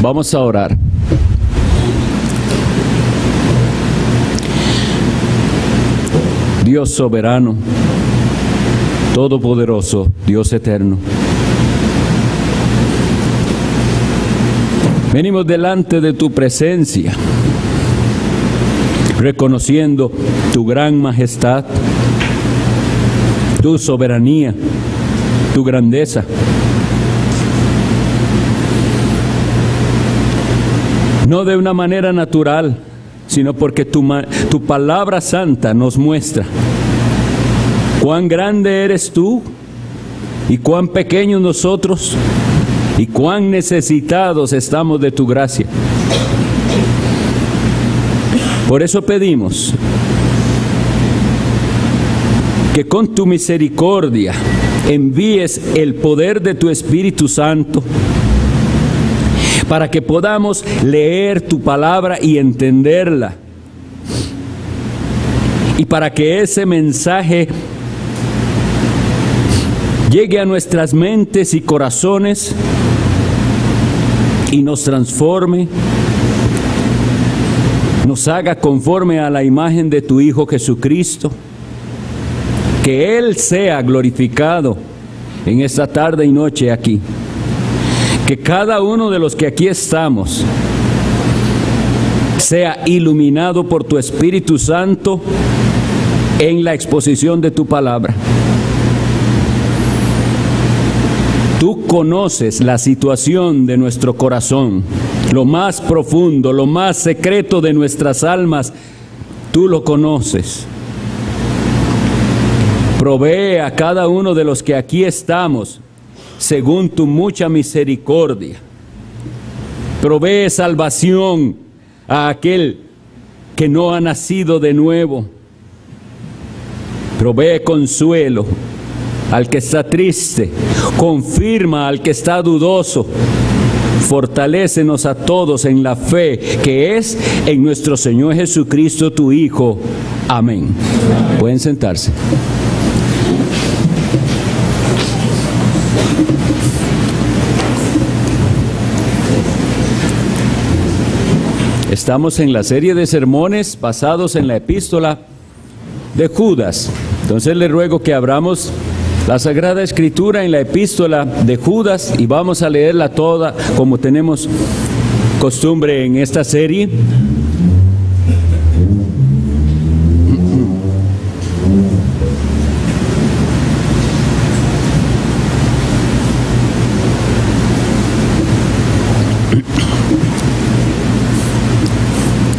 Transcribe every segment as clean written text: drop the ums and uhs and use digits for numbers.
Vamos a orar. Dios soberano, todopoderoso, Dios eterno, venimos delante de tu presencia, reconociendo tu gran majestad, tu soberanía, tu grandeza. No de una manera natural, sino porque tu palabra santa nos muestra cuán grande eres tú y cuán pequeños nosotros y cuán necesitados estamos de tu gracia. Por eso pedimos que con tu misericordia envíes el poder de tu Espíritu Santo para que podamos leer tu palabra y entenderla, y para que ese mensaje llegue a nuestras mentes y corazones y nos transforme, nos haga conforme a la imagen de tu Hijo Jesucristo. Que Él sea glorificado en esta tarde y noche aquí. Que cada uno de los que aquí estamos sea iluminado por tu Espíritu Santo en la exposición de tu palabra. Tú conoces la situación de nuestro corazón, lo más profundo, lo más secreto de nuestras almas, tú lo conoces. Provee a cada uno de los que aquí estamos según tu mucha misericordia. Provee salvación a aquel que no ha nacido de nuevo. Provee consuelo al que está triste. Confirma al que está dudoso. Fortalécenos a todos en la fe que es en nuestro Señor Jesucristo, tu Hijo. Amén. Pueden sentarse. Estamos en la serie de sermones basados en la epístola de Judas. Entonces le ruego que abramos la Sagrada Escritura en la epístola de Judas y vamos a leerla toda como tenemos costumbre en esta serie.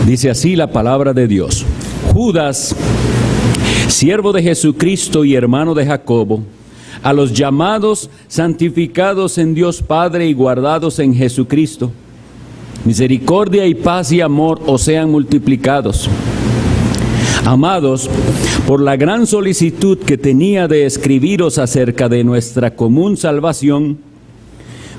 Dice así la palabra de Dios. Judas, siervo de Jesucristo y hermano de Jacobo, a los llamados, santificados en Dios Padre y guardados en Jesucristo, misericordia y paz y amor os sean multiplicados. Amados, por la gran solicitud que tenía de escribiros acerca de nuestra común salvación,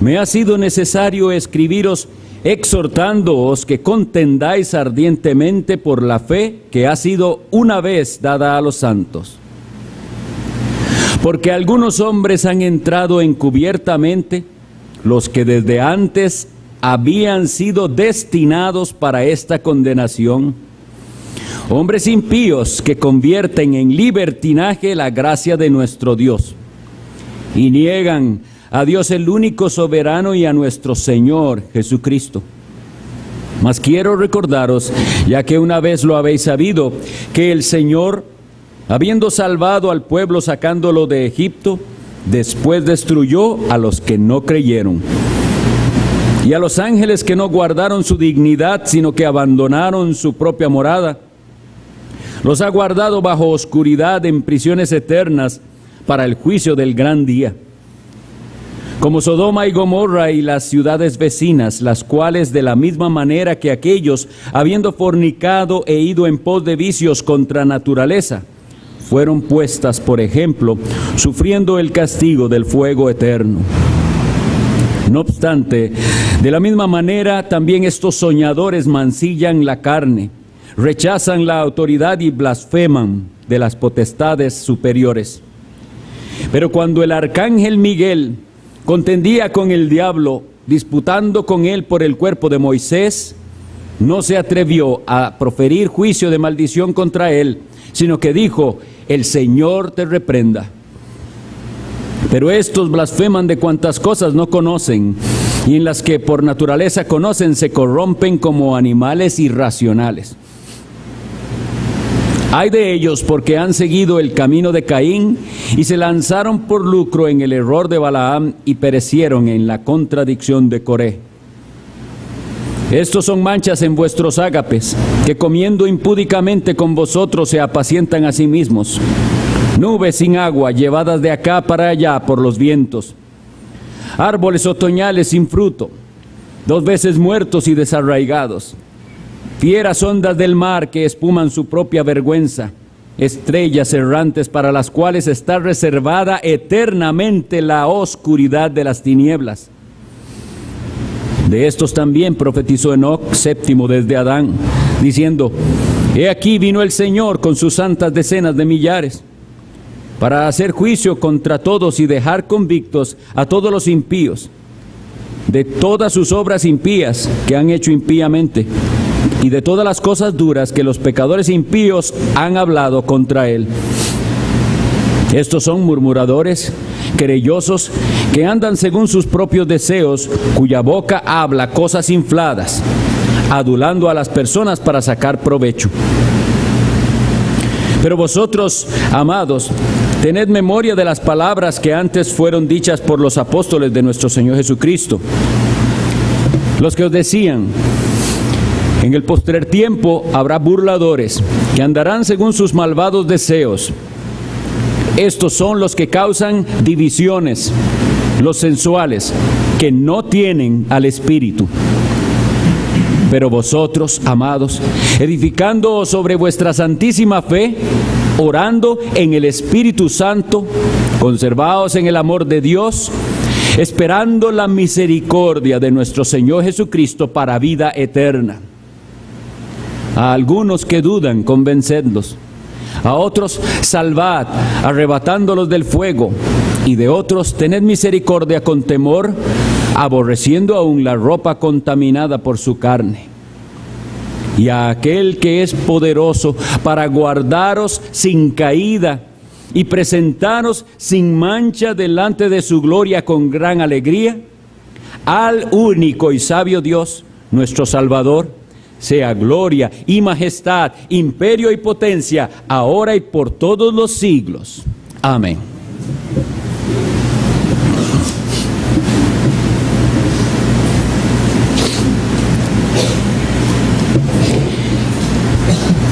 me ha sido necesario escribiros exhortándoos que contendáis ardientemente por la fe que ha sido una vez dada a los santos. Porque algunos hombres han entrado encubiertamente, los que desde antes habían sido destinados para esta condenación, hombres impíos que convierten en libertinaje la gracia de nuestro Dios, y niegan a Dios el único soberano y a nuestro Señor Jesucristo. Mas quiero recordaros, ya que una vez lo habéis sabido, que el Señor, habiendo salvado al pueblo sacándolo de Egipto, después destruyó a los que no creyeron. Y a los ángeles que no guardaron su dignidad, sino que abandonaron su propia morada, los ha guardado bajo oscuridad en prisiones eternas para el juicio del gran día. Como Sodoma y Gomorra y las ciudades vecinas, las cuales de la misma manera que aquellos, habiendo fornicado e ido en pos de vicios contra naturaleza, fueron puestas por ejemplo, sufriendo el castigo del fuego eterno. No obstante, de la misma manera también estos soñadores mancillan la carne, rechazan la autoridad y blasfeman de las potestades superiores. Pero cuando el arcángel Miguel contendía con el diablo disputando con él por el cuerpo de Moisés, no se atrevió a proferir juicio de maldición contra él, sino que dijo: el Señor te reprenda. Pero estos blasfeman de cuantas cosas no conocen, y en las que por naturaleza conocen se corrompen como animales irracionales. Ay de ellos, porque han seguido el camino de Caín y se lanzaron por lucro en el error de Balaam y perecieron en la contradicción de Coré. Estos son manchas en vuestros ágapes, que comiendo impúdicamente con vosotros se apacientan a sí mismos. Nubes sin agua, llevadas de acá para allá por los vientos. Árboles otoñales sin fruto, 2 veces muertos y desarraigados. Fieras ondas del mar que espuman su propia vergüenza. Estrellas errantes para las cuales está reservada eternamente la oscuridad de las tinieblas. De estos también profetizó Enoc, séptimo desde Adán, diciendo: he aquí vino el Señor con sus santas decenas de millares, para hacer juicio contra todos y dejar convictos a todos los impíos, de todas sus obras impías que han hecho impíamente, y de todas las cosas duras que los pecadores impíos han hablado contra él. Estos son murmuradores, querellosos, que andan según sus propios deseos, cuya boca habla cosas infladas, adulando a las personas para sacar provecho. Pero vosotros, amados, tened memoria de las palabras que antes fueron dichas por los apóstoles de nuestro Señor Jesucristo, los que os decían: en el postrer tiempo habrá burladores, que andarán según sus malvados deseos. Estos son los que causan divisiones, los sensuales, que no tienen al Espíritu. Pero vosotros, amados, edificándoos sobre vuestra santísima fe, orando en el Espíritu Santo, conservaos en el amor de Dios, esperando la misericordia de nuestro Señor Jesucristo para vida eterna. A algunos que dudan, convencedlos. A otros salvad, arrebatándolos del fuego, y de otros tened misericordia con temor, aborreciendo aún la ropa contaminada por su carne. Y a aquel que es poderoso para guardaros sin caída y presentaros sin mancha delante de su gloria con gran alegría, al único y sabio Dios, nuestro Salvador, sea gloria y majestad, imperio y potencia, ahora y por todos los siglos. Amén.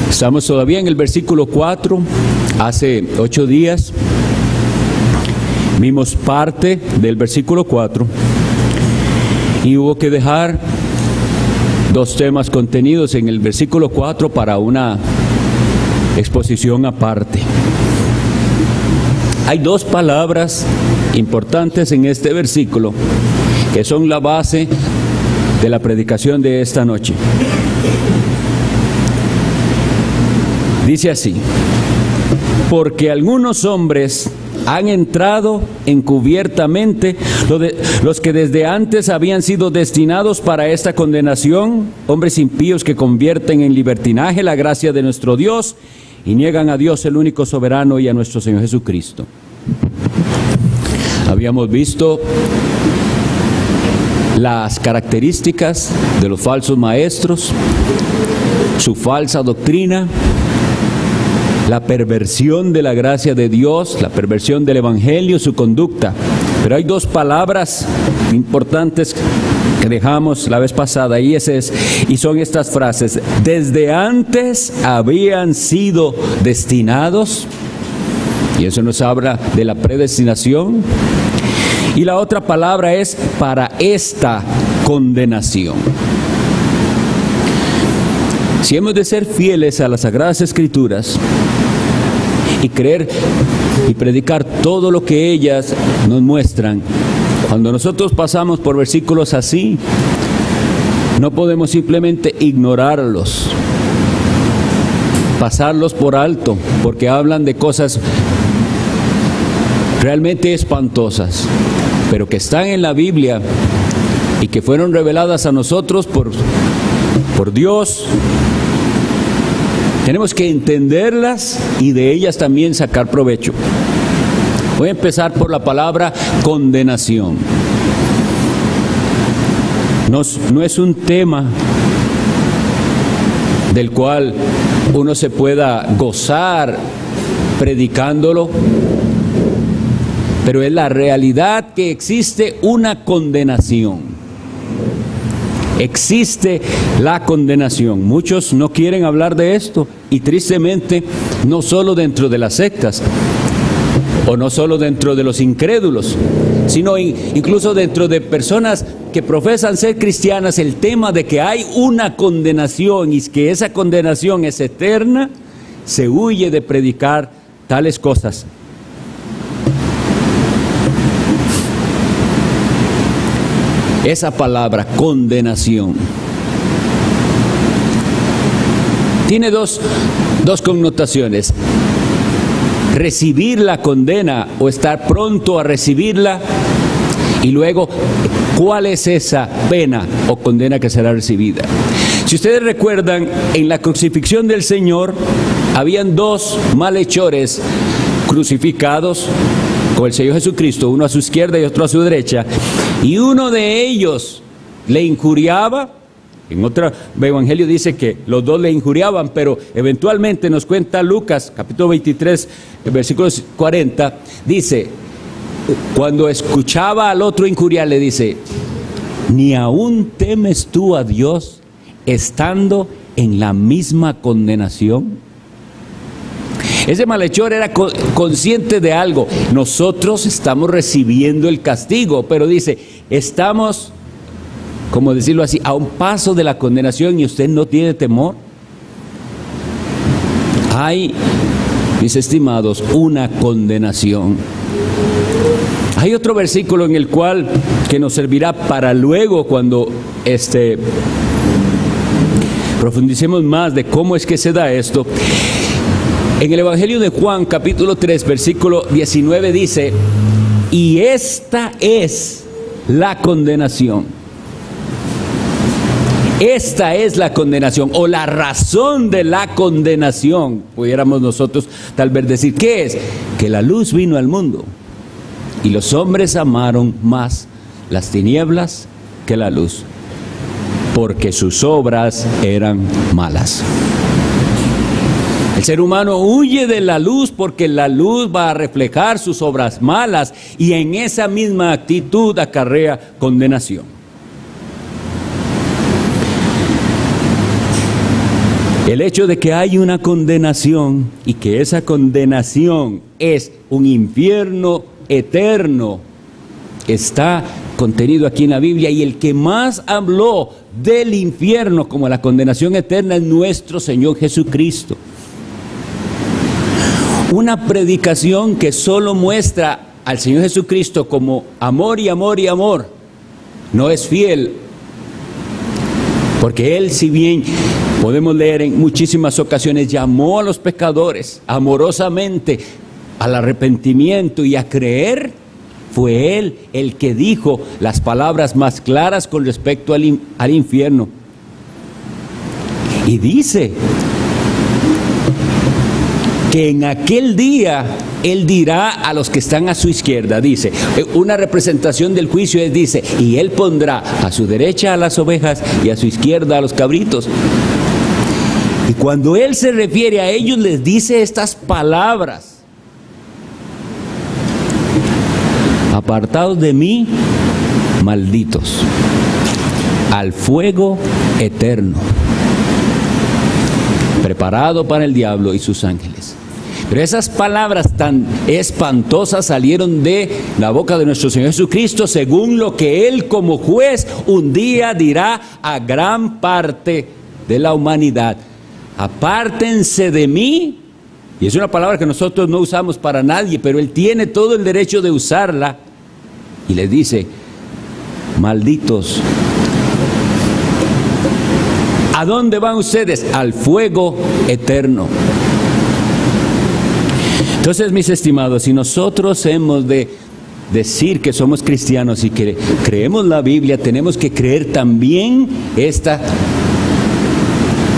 Estamos todavía en el versículo 4. Hace 8 días vimos parte del versículo 4 y hubo que dejar 2 temas contenidos en el versículo 4 para una exposición aparte. Hay 2 palabras importantes en este versículo que son la base de la predicación de esta noche. Dice así: porque algunos hombres han entrado encubiertamente, los que desde antes habían sido destinados para esta condenación, hombres impíos que convierten en libertinaje la gracia de nuestro Dios y niegan a Dios el único soberano y a nuestro Señor Jesucristo. Habíamos visto las características de los falsos maestros, su falsa doctrina, la perversión de la gracia de Dios, la perversión del Evangelio, su conducta. Pero hay 2 palabras importantes que dejamos la vez pasada, y son estas frases: desde antes habían sido destinados, y eso nos habla de la predestinación, y la otra palabra es para esta condenación. Si hemos de ser fieles a las Sagradas Escrituras y creer y predicar todo lo que ellas nos muestran, cuando nosotros pasamos por versículos así, no podemos simplemente ignorarlos, pasarlos por alto, porque hablan de cosas realmente espantosas, pero que están en la Biblia y que fueron reveladas a nosotros por Dios. Tenemos que entenderlas y de ellas también sacar provecho. Voy a empezar por la palabra condenación. No es un tema del cual uno se pueda gozar predicándolo, pero es la realidad que existe una condenación. Existe la condenación. Muchos no quieren hablar de esto, y tristemente no solo dentro de las sectas, o no solo dentro de los incrédulos, sino incluso dentro de personas que profesan ser cristianas, el tema de que hay una condenación y que esa condenación es eterna, se huye de predicar tales cosas. Esa palabra, condenación, tiene dos connotaciones. Recibir la condena o estar pronto a recibirla, y luego, ¿cuál es esa pena o condena que será recibida? Si ustedes recuerdan, en la crucifixión del Señor, habían dos malhechores crucificados con el Señor Jesucristo, uno a su izquierda y otro a su derecha, y uno de ellos le injuriaba. En otro evangelio dice que los dos le injuriaban, pero eventualmente nos cuenta Lucas, capítulo 23, versículo 40, dice, cuando escuchaba al otro injuriar, le dice, ¿ni aún temes tú a Dios estando en la misma condenación? Ese malhechor era consciente de algo. Nosotros estamos recibiendo el castigo, pero dice, estamos, como decirlo así, a un paso de la condenación y usted no tiene temor. Hay, mis estimados, una condenación. Hay otro versículo en el cual que nos servirá para luego, cuando profundicemos más de cómo es que se da esto. En el Evangelio de Juan, capítulo 3, versículo 19 dice, y esta es la condenación. Esta es la condenación, o la razón de la condenación, pudiéramos nosotros tal vez decir. ¿Qué es? Que la luz vino al mundo, y los hombres amaron más las tinieblas que la luz, porque sus obras eran malas. El ser humano huye de la luz porque la luz va a reflejar sus obras malas, y en esa misma actitud acarrea condenación. El hecho de que hay una condenación y que esa condenación es un infierno eterno está contenido aquí en la Biblia, y el que más habló del infierno como la condenación eterna es nuestro Señor Jesucristo. Una predicación que solo muestra al Señor Jesucristo como amor y amor y amor no es fiel, porque Él, si bien podemos leer en muchísimas ocasiones, llamó a los pecadores amorosamente al arrepentimiento y a creer, fue Él el que dijo las palabras más claras con respecto al infierno. Y dice que en aquel día Él dirá a los que están a su izquierda, dice, una representación del juicio es, dice, y Él pondrá a su derecha a las ovejas y a su izquierda a los cabritos. Y cuando Él se refiere a ellos, les dice estas palabras: apartados de mí, malditos, al fuego eterno, preparado para el diablo y sus ángeles. Pero esas palabras tan espantosas salieron de la boca de nuestro Señor Jesucristo, según lo que Él como juez un día dirá a gran parte de la humanidad: apártense de mí. Y es una palabra que nosotros no usamos para nadie, pero Él tiene todo el derecho de usarla. Y le dice: malditos. ¿A dónde van ustedes? Al fuego eterno. Entonces, mis estimados, si nosotros hemos de decir que somos cristianos y que creemos la Biblia, tenemos que creer también esta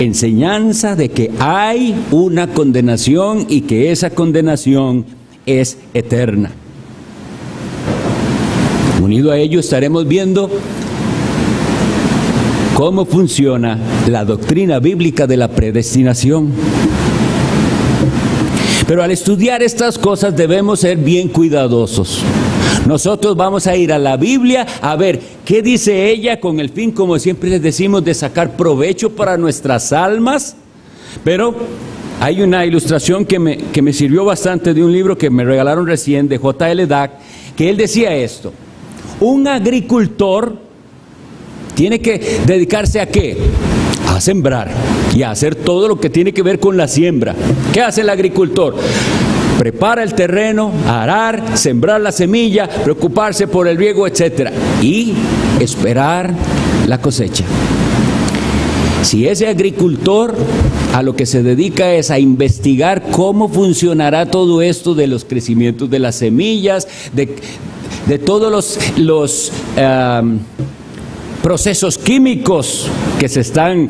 enseñanza de que hay una condenación y que esa condenación es eterna. Unido a ello estaremos viendo cómo funciona la doctrina bíblica de la predestinación. Pero al estudiar estas cosas debemos ser bien cuidadosos. Nosotros vamos a ir a la Biblia a ver qué dice ella con el fin, como siempre les decimos, de sacar provecho para nuestras almas. Pero hay una ilustración que me sirvió bastante de un libro que me regalaron recién de J.L. Dack, que él decía esto: un agricultor tiene que dedicarse ¿a qué? A sembrar y a hacer todo lo que tiene que ver con la siembra. ¿Qué hace el agricultor? Prepara el terreno, arar, sembrar la semilla, preocuparse por el riego, etc. Y esperar la cosecha. Si ese agricultor a lo que se dedica es a investigar cómo funcionará todo esto de los crecimientos de las semillas, de todos los procesos químicos que están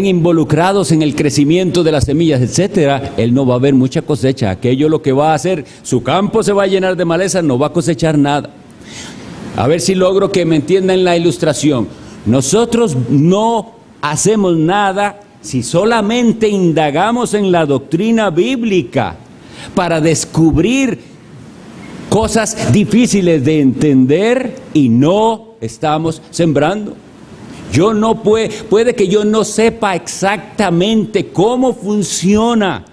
involucrados en el crecimiento de las semillas, etcétera, él no va a ver mucha cosecha. Aquello lo que va a hacer, su campo se va a llenar de maleza, no va a cosechar nada. A ver si logro que me entiendan la ilustración. Nosotros no hacemos nada si solamente indagamos en la doctrina bíblica para descubrir cosas difíciles de entender y no estamos sembrando. Yo no puede que yo no sepa exactamente cómo funciona,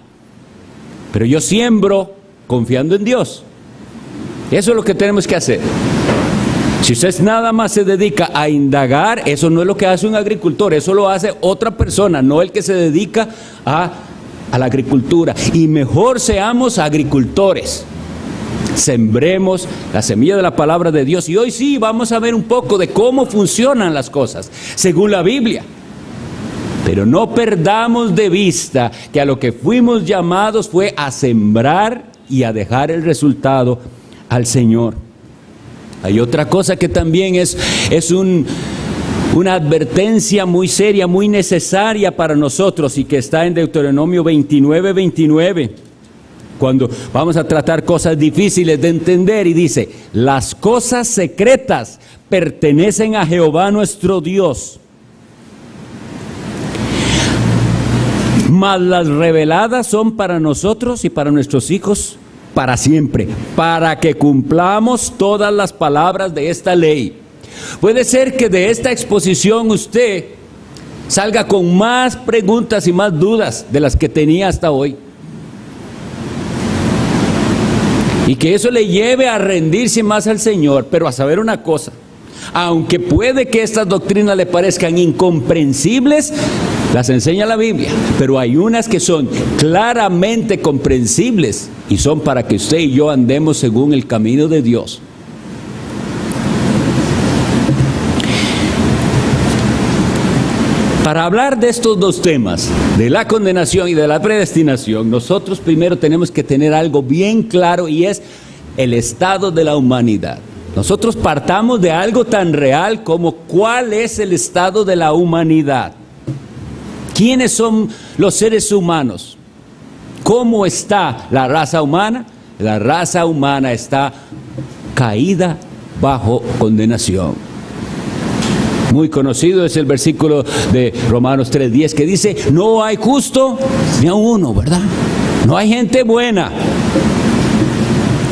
pero yo siembro confiando en Dios. Eso es lo que tenemos que hacer. Si usted nada más se dedica a indagar, eso no es lo que hace un agricultor, eso lo hace otra persona, no el que se dedica a la agricultura. Y mejor seamos agricultores. Sembremos la semilla de la palabra de Dios. Y hoy sí vamos a ver un poco de cómo funcionan las cosas según la Biblia. Pero no perdamos de vista que a lo que fuimos llamados fue a sembrar y a dejar el resultado al Señor. Hay otra cosa que también es una advertencia muy seria, muy necesaria para nosotros y que está en Deuteronomio 29:29. Cuando vamos a tratar cosas difíciles de entender, y dice: las cosas secretas pertenecen a Jehová nuestro Dios, mas las reveladas son para nosotros y para nuestros hijos para siempre, para que cumplamos todas las palabras de esta ley. Puede ser que de esta exposición usted salga con más preguntas y más dudas de las que tenía hasta hoy. Y que eso le lleve a rendirse más al Señor. Pero a saber una cosa, aunque puede que estas doctrinas le parezcan incomprensibles, las enseña la Biblia, pero hay unas que son claramente comprensibles y son para que usted y yo andemos según el camino de Dios. Para hablar de estos dos temas, de la condenación y de la predestinación, nosotros primero tenemos que tener algo bien claro, y es el estado de la humanidad. Nosotros partamos de algo tan real como cuál es el estado de la humanidad. ¿Quiénes son los seres humanos? ¿Cómo está la raza humana? La raza humana está caída bajo condenación. Muy conocido es el versículo de Romanos 3:10 que dice: no hay justo ni a uno, ¿verdad? No hay gente buena.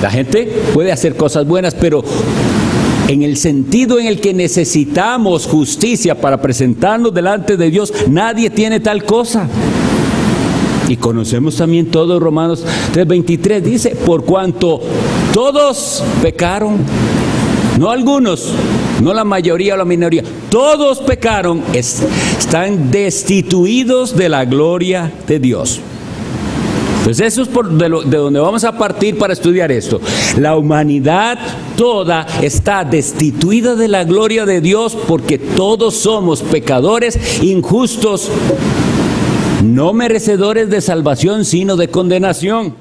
La gente puede hacer cosas buenas, pero en el sentido en el que necesitamos justicia para presentarnos delante de Dios, nadie tiene tal cosa. Y conocemos también todo Romanos 3:23, dice: por cuanto todos pecaron, no algunos, no la mayoría o la minoría, todos pecaron, están destituidos de la gloria de Dios. Entonces eso es de donde vamos a partir para estudiar esto. La humanidad toda está destituida de la gloria de Dios porque todos somos pecadores, injustos, no merecedores de salvación, sino de condenación.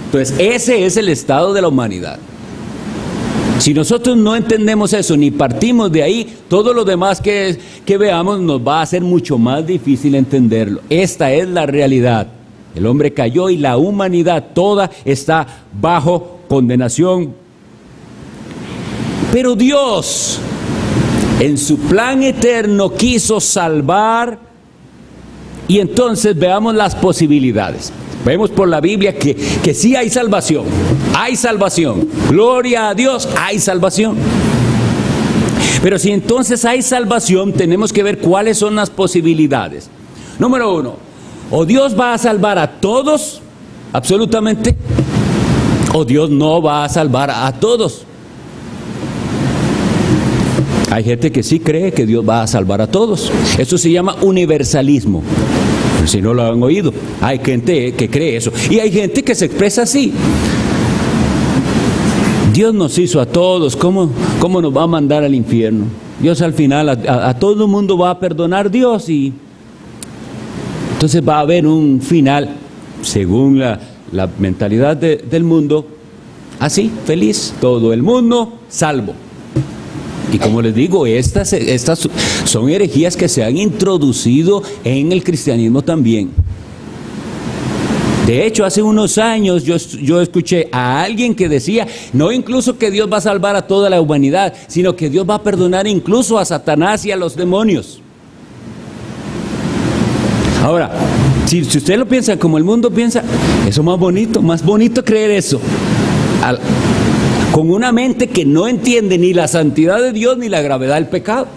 Entonces ese es el estado de la humanidad. Si nosotros no entendemos eso, ni partimos de ahí, todo lo demás que veamos nos va a ser mucho más difícil entenderlo. Esta es la realidad. El hombre cayó y la humanidad toda está bajo condenación. Pero Dios, en su plan eterno, quiso salvar, y entonces veamos las posibilidades. Vemos por la Biblia que sí hay salvación. Hay salvación. Gloria a Dios, hay salvación. Pero si entonces hay salvación, tenemos que ver cuáles son las posibilidades. Número uno, o Dios va a salvar a todos, absolutamente, o Dios no va a salvar a todos. Hay gente que sí cree que Dios va a salvar a todos. Eso se llama universalismo. Si no lo han oído, hay gente que cree eso. Y hay gente que se expresa así. Dios nos hizo a todos, ¿cómo nos va a mandar al infierno? Dios al final a todo el mundo va a perdonar Dios, y entonces va a haber un final, según la mentalidad del mundo, así, feliz, todo el mundo salvo. Y como les digo, estas son herejías que se han introducido en el cristianismo también. De hecho, hace unos años yo escuché a alguien que decía, no incluso que Dios va a salvar a toda la humanidad, sino que Dios va a perdonar incluso a Satanás y a los demonios. Ahora, si usted lo piensa como el mundo piensa, eso es más bonito creer eso. Con una mente que no entiende ni la santidad de Dios ni la gravedad del pecado.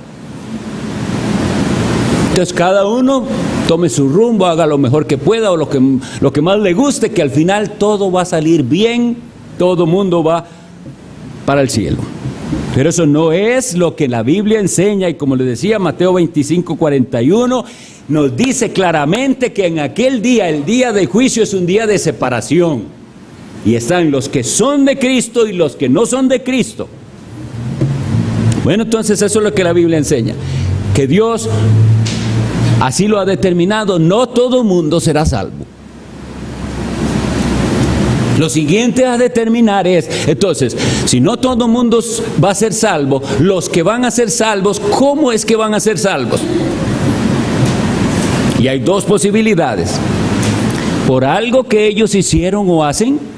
Entonces cada uno tome su rumbo, haga lo mejor que pueda o lo que más le guste, que al final todo va a salir bien, todo mundo va para el cielo. Pero eso no es lo que la Biblia enseña, y como le decía, Mateo 25:41 nos dice claramente que en aquel día, el día del juicio, es un día de separación. Y están los que son de Cristo y los que no son de Cristo. Bueno, entonces eso es lo que la Biblia enseña. Que Dios así lo ha determinado. No todo mundo será salvo. Lo siguiente a determinar es, entonces, si no todo mundo va a ser salvo, los que van a ser salvos, ¿cómo es que van a ser salvos? Y hay dos posibilidades. Por algo que ellos hicieron o hacen,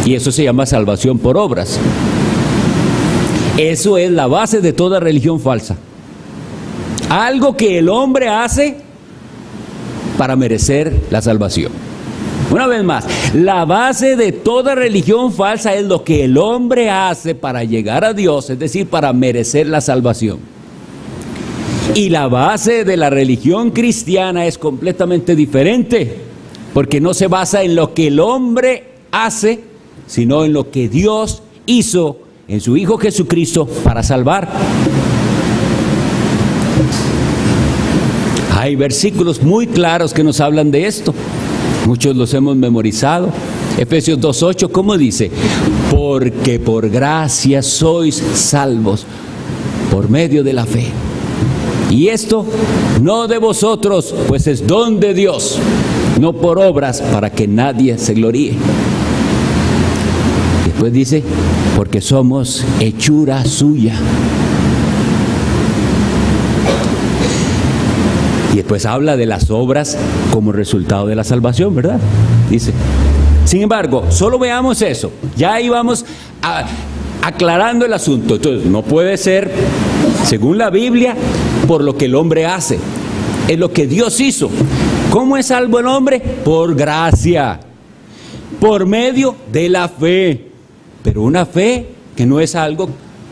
y eso se llama salvación por obras. Eso es la base de toda religión falsa. Algo que el hombre hace para merecer la salvación. Una vez más, la base de toda religión falsa es lo que el hombre hace para llegar a Dios, es decir, para merecer la salvación. Y la base de la religión cristiana es completamente diferente, porque no se basa en lo que el hombre hace, sino en lo que Dios hizo en su Hijo Jesucristo para salvar. Hay versículos muy claros que nos hablan de esto. Muchos los hemos memorizado. Efesios 2:8, ¿cómo dice? Porque por gracia sois salvos por medio de la fe. Y esto no de vosotros, pues es don de Dios, no por obras, para que nadie se gloríe. Después dice, porque somos hechura suya. Y después habla de las obras como resultado de la salvación, ¿verdad? Dice, sin embargo, solo veamos eso. Ya ahí vamos aclarando el asunto. Entonces, no puede ser, según la Biblia, por lo que el hombre hace. Es lo que Dios hizo. ¿Cómo es salvo el hombre? Por gracia, por medio de la fe. Pero una fe que no es algo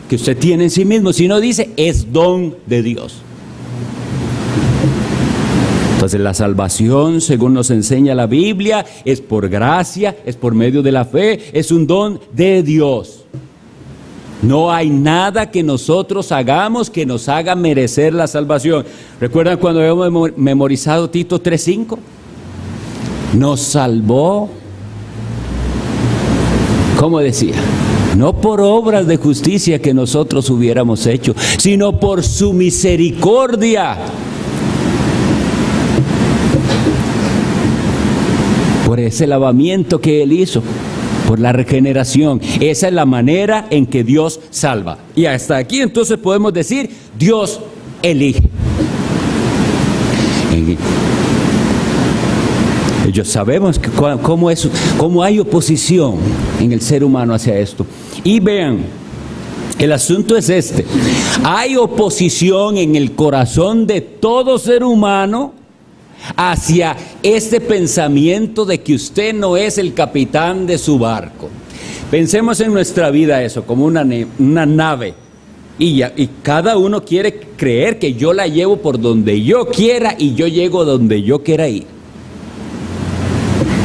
que usted tiene en sí mismo, sino dice, es don de Dios. Entonces la salvación, según nos enseña la Biblia, es por gracia, es por medio de la fe, es un don de Dios. No hay nada que nosotros hagamos que nos haga merecer la salvación. ¿Recuerdan cuando habíamos memorizado Tito 3:5? Nos salvó, ¿cómo decía? No por obras de justicia que nosotros hubiéramos hecho, sino por su misericordia. Por ese lavamiento que Él hizo, por la regeneración. Esa es la manera en que Dios salva. Y hasta aquí entonces podemos decir, Dios elige. Ellos sabemos que cómo hay oposición en el ser humano hacia esto. Y vean, el asunto es este: hay oposición en el corazón de todo ser humano hacia este pensamiento de que usted no es el capitán de su barco. Pensemos en nuestra vida eso, como una nave. Y cada uno quiere creer que yo la llevo por donde yo quiera y yo llego donde yo quiera ir.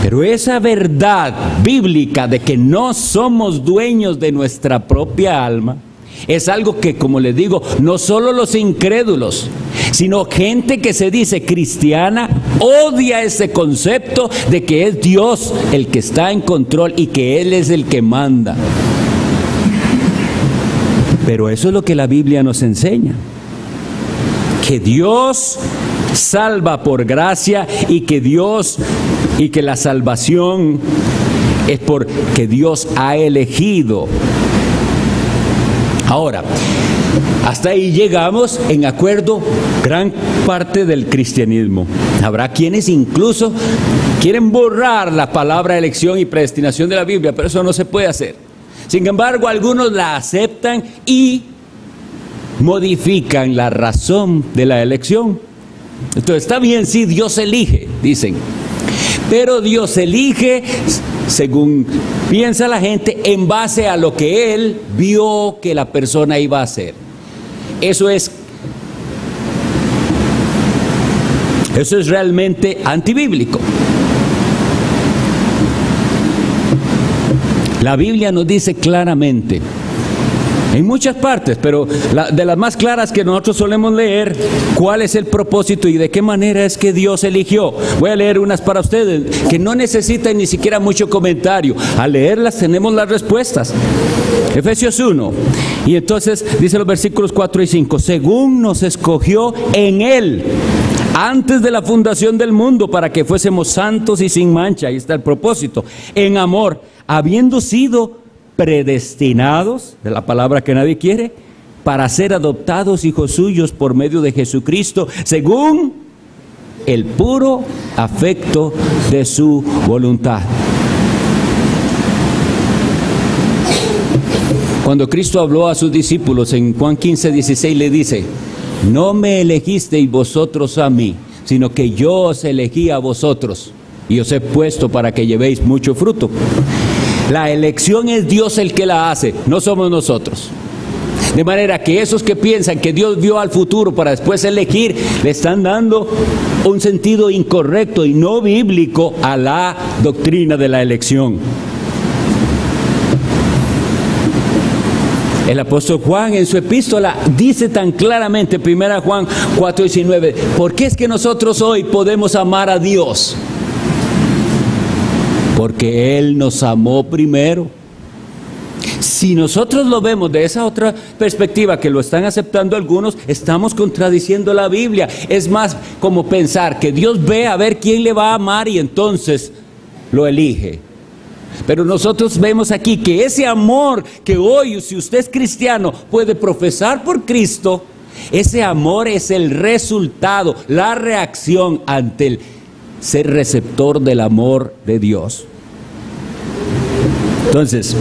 Pero esa verdad bíblica de que no somos dueños de nuestra propia alma es algo que, como les digo, no solo los incrédulos, sino gente que se dice cristiana odia ese concepto de que es Dios el que está en control y que Él es el que manda. Pero eso es lo que la Biblia nos enseña, que Dios salva por gracia y que la salvación es porque Dios ha elegido. Ahora, hasta ahí llegamos en acuerdo gran parte del cristianismo. Habrá quienes incluso quieren borrar la palabra elección y predestinación de la Biblia, pero eso no se puede hacer. Sin embargo, algunos la aceptan y modifican la razón de la elección. Entonces, está bien, sí, Dios elige, dicen. Pero Dios elige, según piensa la gente, en base a lo que Él vio que la persona iba a hacer. Eso es realmente antibíblico. La Biblia nos dice claramente, en muchas partes, pero de las más claras que nosotros solemos leer, cuál es el propósito y de qué manera es que Dios eligió. Voy a leer unas para ustedes que no necesitan ni siquiera mucho comentario. Al leerlas tenemos las respuestas. Efesios 1, y entonces dice los versículos 4 y 5, según nos escogió en Él antes de la fundación del mundo para que fuésemos santos y sin mancha. Ahí está el propósito. En amor, habiendo sido predestinados, de la palabra que nadie quiere, para ser adoptados hijos suyos por medio de Jesucristo, según el puro afecto de su voluntad. Cuando Cristo habló a sus discípulos en Juan 15:16, le dice, no me elegisteis vosotros a mí, sino que yo os elegí a vosotros y os he puesto para que llevéis mucho fruto. La elección es Dios el que la hace, no somos nosotros. De manera que esos que piensan que Dios vio al futuro para después elegir, le están dando un sentido incorrecto y no bíblico a la doctrina de la elección. El apóstol Juan en su epístola dice tan claramente, 1 Juan 4:19, ¿por qué es que nosotros hoy podemos amar a Dios? Porque Él nos amó primero. Si nosotros lo vemos de esa otra perspectiva que lo están aceptando algunos, estamos contradiciendo la Biblia. Es más como pensar que Dios ve a ver quién le va a amar y entonces lo elige. Pero nosotros vemos aquí que ese amor que hoy, si usted es cristiano, puede profesar por Cristo, ese amor es el resultado, la reacción ante el ser receptor del amor de Dios. Entonces,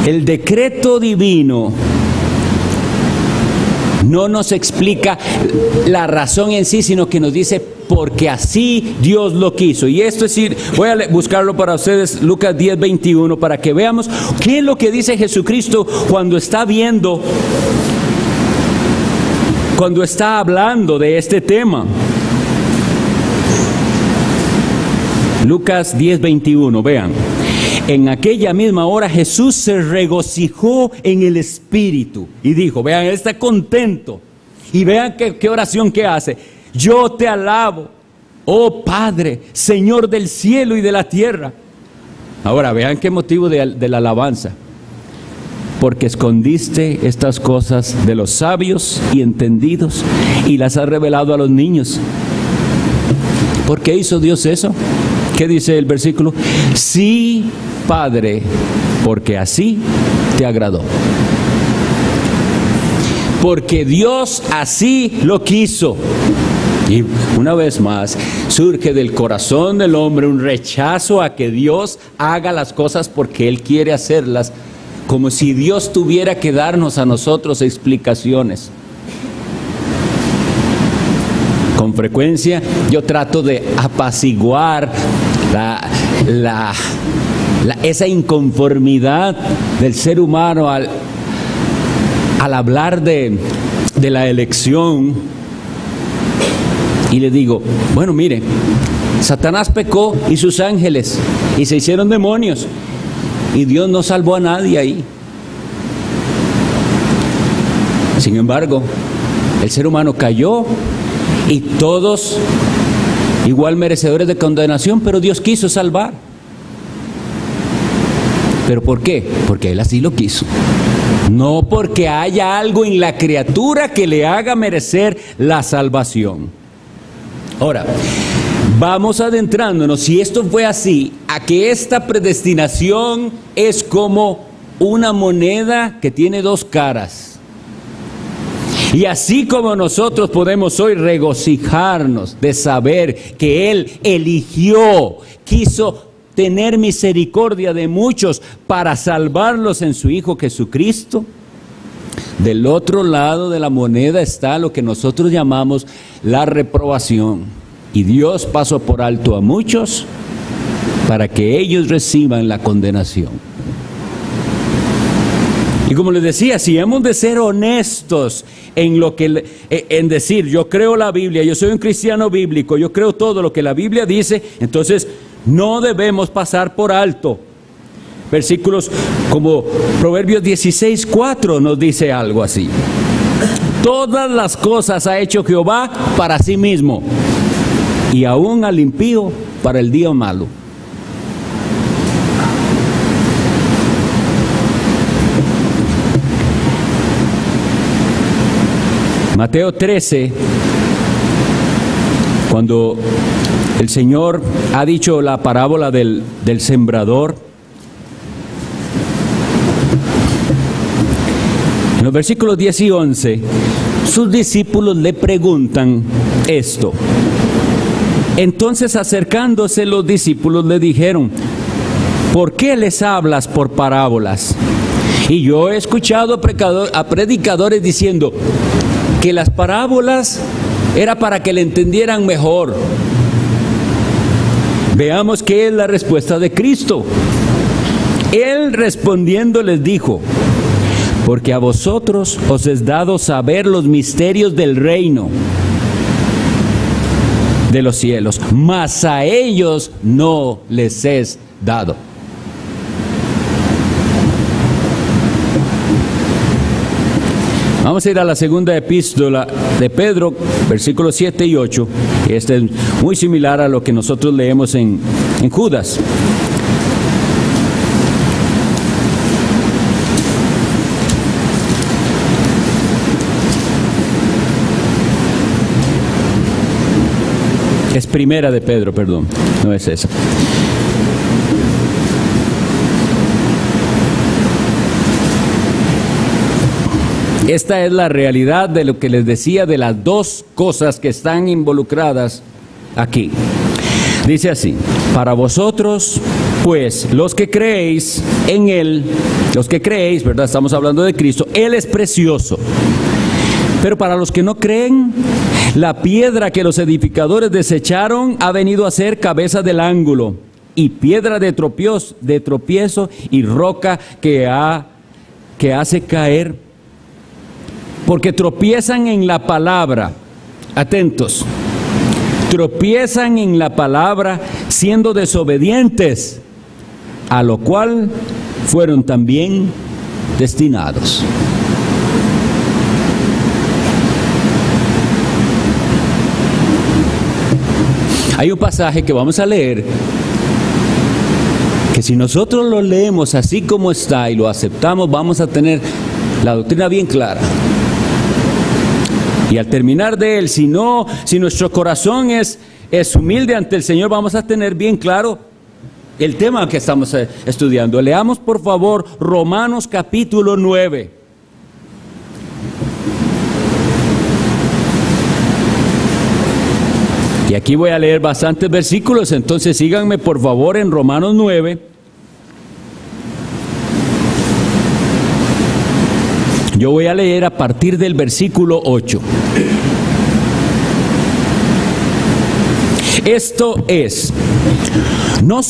el decreto divino no nos explica la razón en sí, sino que nos dice porque así Dios lo quiso. Y esto es decir, voy a buscarlo para ustedes, Lucas 10:21, para que veamos qué es lo que dice Jesucristo cuando está viendo, cuando está hablando de este tema. Lucas 10:21, vean. En aquella misma hora Jesús se regocijó en el Espíritu y dijo, vean, él está contento. Y vean qué oración que hace. Yo te alabo, oh Padre, Señor del cielo y de la tierra. Ahora, vean qué motivo de la alabanza. Porque escondiste estas cosas de los sabios y entendidos y las has revelado a los niños. ¿Por qué hizo Dios eso? ¿Qué dice el versículo? Sí, Padre, porque así te agradó. Porque Dios así lo quiso. Y una vez más, surge del corazón del hombre un rechazo a que Dios haga las cosas porque Él quiere hacerlas, como si Dios tuviera que darnos a nosotros explicaciones. Con frecuencia yo trato de apaciguar esa inconformidad del ser humano al hablar de la elección. Y le digo, bueno, mire, Satanás pecó y sus ángeles, y se hicieron demonios, y Dios no salvó a nadie ahí. Sin embargo, el ser humano cayó, y todos igual merecedores de condenación, pero Dios quiso salvar. ¿Pero por qué? Porque Él así lo quiso. No porque haya algo en la criatura que le haga merecer la salvación. Ahora, vamos adentrándonos, si esto fue así, a que esta predestinación es como una moneda que tiene dos caras. Y así como nosotros podemos hoy regocijarnos de saber que Él eligió, quiso tener misericordia de muchos para salvarlos en su Hijo Jesucristo, del otro lado de la moneda está lo que nosotros llamamos la reprobación. Y Dios pasó por alto a muchos para que ellos reciban la condenación. Y como les decía, si hemos de ser honestos en decir, yo creo la Biblia, yo soy un cristiano bíblico, yo creo todo lo que la Biblia dice, entonces no debemos pasar por alto versículos como Proverbios 16:4 nos dice algo así. Todas las cosas ha hecho Jehová para sí mismo, y aún al impío para el día malo. Mateo 13, cuando el Señor ha dicho la parábola del sembrador, en los versículos 10 y 11, sus discípulos le preguntan esto. Entonces, acercándose los discípulos le dijeron, ¿por qué les hablas por parábolas? Y yo he escuchado a predicadores diciendo que las parábolas era para que le entendieran mejor. Veamos qué es la respuesta de Cristo. Él respondiendo les dijo, porque a vosotros os es dado saber los misterios del reino de los cielos, mas a ellos no les es dado. Vamos a ir a la segunda epístola de Pedro, versículos 7 y 8. Este es muy similar a lo que nosotros leemos en Judas. Es primera de Pedro, perdón, no es esa. Esta es la realidad de lo que les decía de las dos cosas que están involucradas aquí. Dice así, para vosotros, pues, los que creéis en Él, los que creéis, ¿verdad? Estamos hablando de Cristo, Él es precioso. Pero para los que no creen, la piedra que los edificadores desecharon ha venido a ser cabeza del ángulo, y piedra de tropiezo y roca que hace caer, porque tropiezan en la palabra. Atentos, tropiezan en la palabra siendo desobedientes, a lo cual fueron también destinados. Hay un pasaje que vamos a leer, que si nosotros lo leemos así como está y lo aceptamos, vamos a tener la doctrina bien clara. Y al terminar de él, si nuestro corazón es es humilde ante el Señor, vamos a tener bien claro el tema que estamos estudiando. Leamos por favor Romanos capítulo 9. Y aquí voy a leer bastantes versículos, entonces síganme por favor en Romanos 9. Yo voy a leer a partir del versículo 8. Esto es, no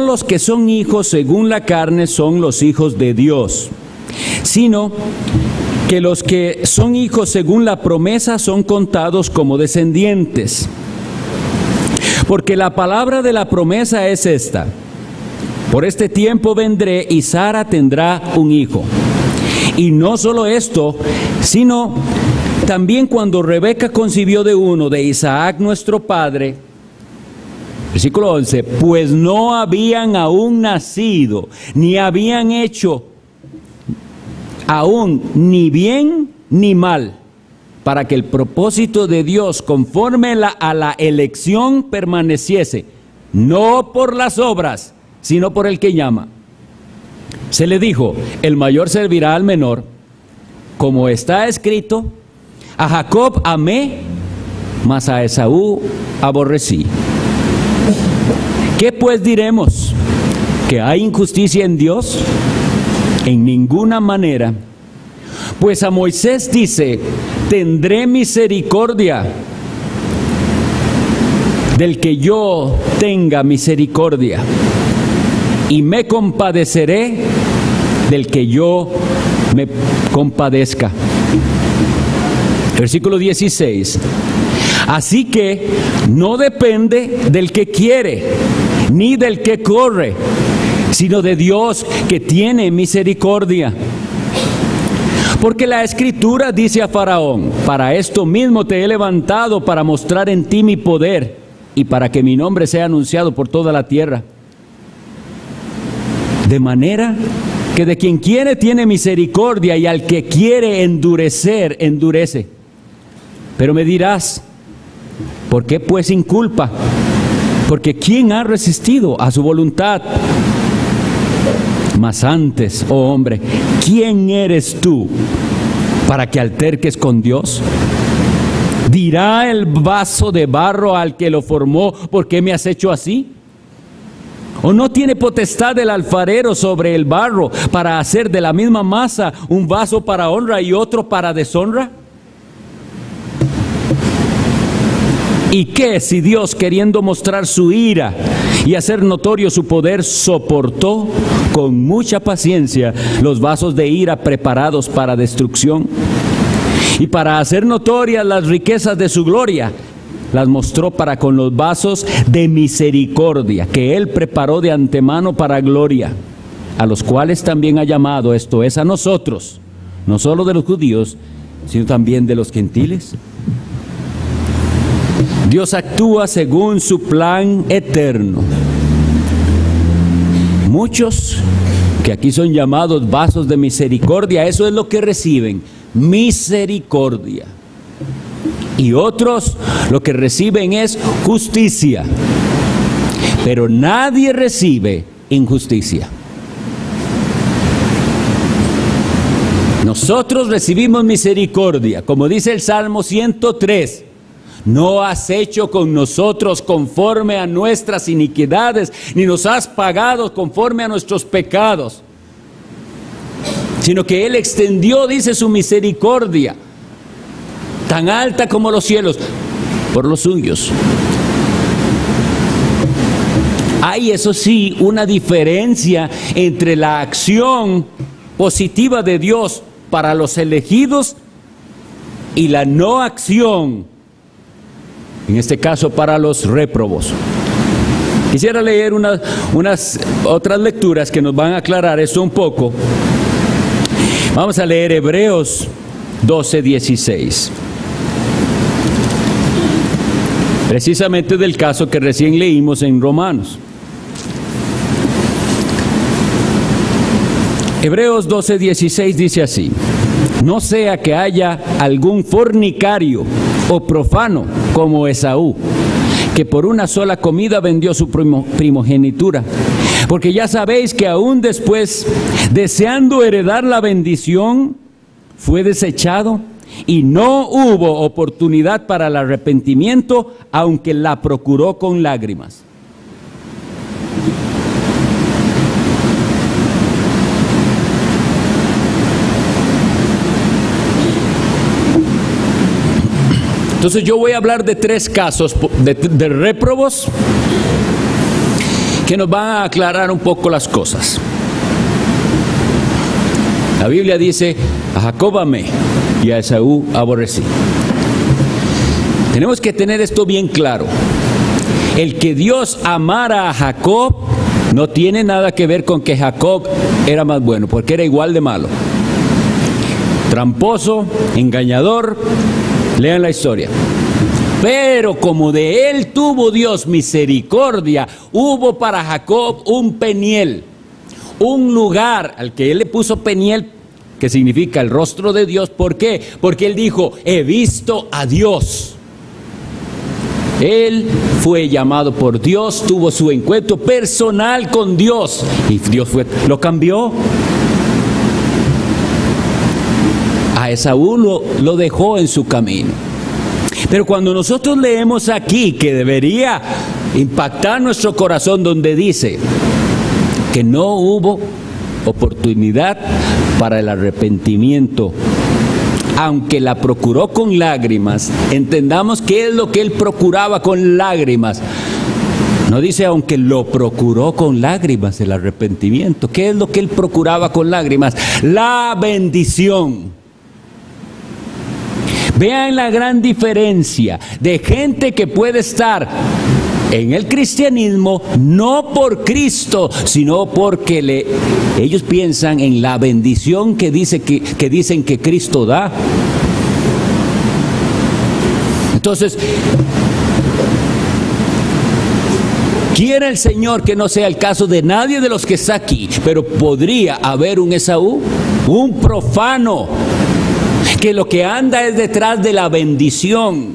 los que son hijos según la carne son los hijos de Dios, sino que los que son hijos según la promesa son contados como descendientes. Porque la palabra de la promesa es esta: por este tiempo vendré y Sara tendrá un hijo. Y no solo esto, sino también cuando Rebeca concibió de uno, de Isaac nuestro padre, versículo 11, pues no habían aún nacido, ni habían hecho aún ni bien ni mal, para que el propósito de Dios conforme a la elección permaneciese, no por las obras, sino por el que llama. Se le dijo, el mayor servirá al menor, como está escrito, a Jacob amé, mas a Esaú aborrecí. ¿Qué pues diremos? ¿Que hay injusticia en Dios? En ninguna manera. Pues a Moisés dice, tendré misericordia del que yo tenga misericordia, y me compadeceré del que yo me compadezca. Versículo 16. Así que no depende del que quiere, ni del que corre, sino de Dios que tiene misericordia. Porque la Escritura dice a Faraón, para esto mismo te he levantado, para mostrar en ti mi poder, y para que mi nombre sea anunciado por toda la tierra. De manera que de quien quiere tiene misericordia, y al que quiere endurecer, endurece. Pero me dirás, ¿por qué pues inculpa? Porque ¿quién ha resistido a su voluntad? Mas antes, oh hombre, ¿quién eres tú para que alterques con Dios? ¿Dirá el vaso de barro al que lo formó, ¿por qué me has hecho así? ¿O no tiene potestad el alfarero sobre el barro para hacer de la misma masa un vaso para honra y otro para deshonra? ¿Y qué si Dios, queriendo mostrar su ira y hacer notorio su poder, soportó con mucha paciencia los vasos de ira preparados para destrucción? Y para hacer notorias las riquezas de su gloria, las mostró para con los vasos de misericordia, que Él preparó de antemano para gloria, a los cuales también ha llamado, esto es, a nosotros, no solo de los judíos, sino también de los gentiles. Dios actúa según su plan eterno. Muchos que aquí son llamados vasos de misericordia, eso es lo que reciben, misericordia. Y otros lo que reciben es justicia. Pero nadie recibe injusticia. Nosotros recibimos misericordia, como dice el Salmo 103. No has hecho con nosotros conforme a nuestras iniquidades, ni nos has pagado conforme a nuestros pecados, sino que Él extendió, dice, su misericordia, tan alta como los cielos, por los suyos. Hay, eso sí, una diferencia entre la acción positiva de Dios para los elegidos y la no acción, en este caso para los réprobos. Quisiera leer unas otras lecturas que nos van a aclarar esto un poco. Vamos a leer Hebreos 12:16. Precisamente del caso que recién leímos en Romanos. Hebreos 12:16 dice así: no sea que haya algún fornicario o profano como Esaú, que por una sola comida vendió su primogenitura. Porque ya sabéis que aún después, deseando heredar la bendición, fue desechado y no hubo oportunidad para el arrepentimiento, aunque la procuró con lágrimas. Entonces yo voy a hablar de 3 casos de réprobos que nos van a aclarar un poco las cosas. La Biblia dice, a Jacob amé y a Esaú aborrecí. Tenemos que tener esto bien claro. El que Dios amara a Jacob no tiene nada que ver con que Jacob era más bueno, porque era igual de malo. Tramposo, engañador, lean la historia. Pero como de él tuvo Dios misericordia, hubo para Jacob un Peniel, un lugar al que él le puso Peniel, que significa el rostro de Dios. ¿Por qué? Porque él dijo, he visto a Dios. Él fue llamado por Dios, tuvo su encuentro personal con Dios y Dios lo cambió. A Esaú lo dejó en su camino. Pero cuando nosotros leemos aquí, que debería impactar nuestro corazón, donde dice que no hubo oportunidad para el arrepentimiento, aunque la procuró con lágrimas, entendamos qué es lo que él procuraba con lágrimas. No dice aunque lo procuró con lágrimas el arrepentimiento. ¿Qué es lo que él procuraba con lágrimas? La bendición. Vean la gran diferencia de gente que puede estar en el cristianismo no por Cristo, sino porque ellos piensan en la bendición que dicen que Cristo da. Entonces, quiere el Señor que no sea el caso de nadie de los que está aquí, pero podría haber un Esaú, un profano, que lo que anda es detrás de la bendición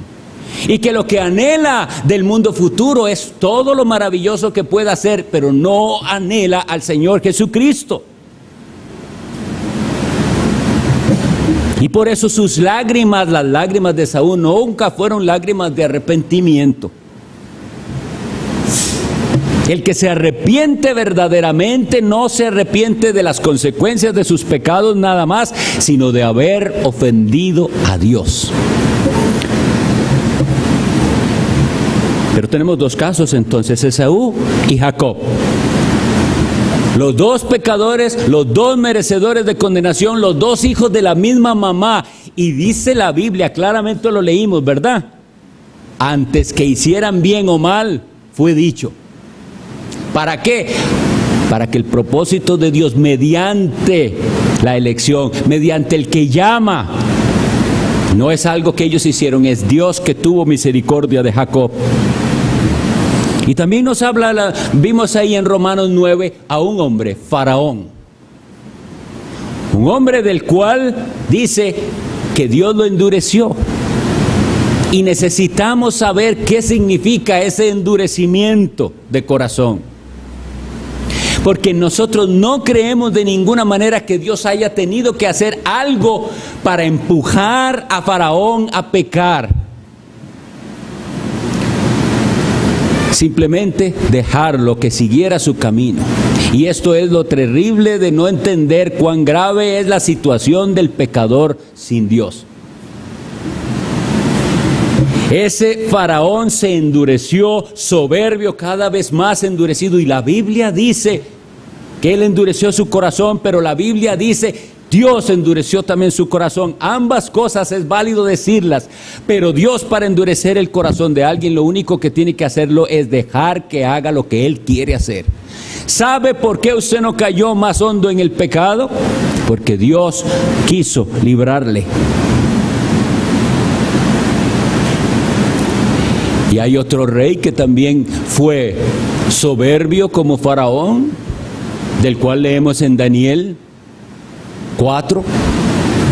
y que lo que anhela del mundo futuro es todo lo maravilloso que pueda hacer, pero no anhela al Señor Jesucristo. Y por eso sus lágrimas, las lágrimas de Esaú, nunca fueron lágrimas de arrepentimiento. El que se arrepiente verdaderamente no se arrepiente de las consecuencias de sus pecados nada más, sino de haber ofendido a Dios. Pero tenemos 2 casos entonces, Esaú y Jacob. Los 2 pecadores, los 2 merecedores de condenación, los 2 hijos de la misma mamá. Y dice la Biblia, claramente lo leímos, ¿verdad? Antes que hicieran bien o mal, fue dicho. ¿Para qué? Para que el propósito de Dios mediante la elección, mediante el que llama, no es algo que ellos hicieron, es Dios que tuvo misericordia de Jacob. Y también nos habla, vimos ahí en Romanos 9, a un hombre, Faraón. Un hombre del cual dice que Dios lo endureció. Y necesitamos saber qué significa ese endurecimiento de corazón. Porque nosotros no creemos de ninguna manera que Dios haya tenido que hacer algo para empujar a Faraón a pecar. Simplemente dejarlo que siguiera su camino. Y esto es lo terrible de no entender cuán grave es la situación del pecador sin Dios. Ese Faraón se endureció, soberbio, cada vez más endurecido. Y la Biblia dice que él endureció su corazón, pero la Biblia dice Dios endureció también su corazón. Ambas cosas es válido decirlas, pero Dios, para endurecer el corazón de alguien, lo único que tiene que hacerlo es dejar que haga lo que Él quiere hacer. ¿Sabe por qué usted no cayó más hondo en el pecado? Porque Dios quiso librarle. Y hay otro rey que también fue soberbio como Faraón, del cual leemos en Daniel 4,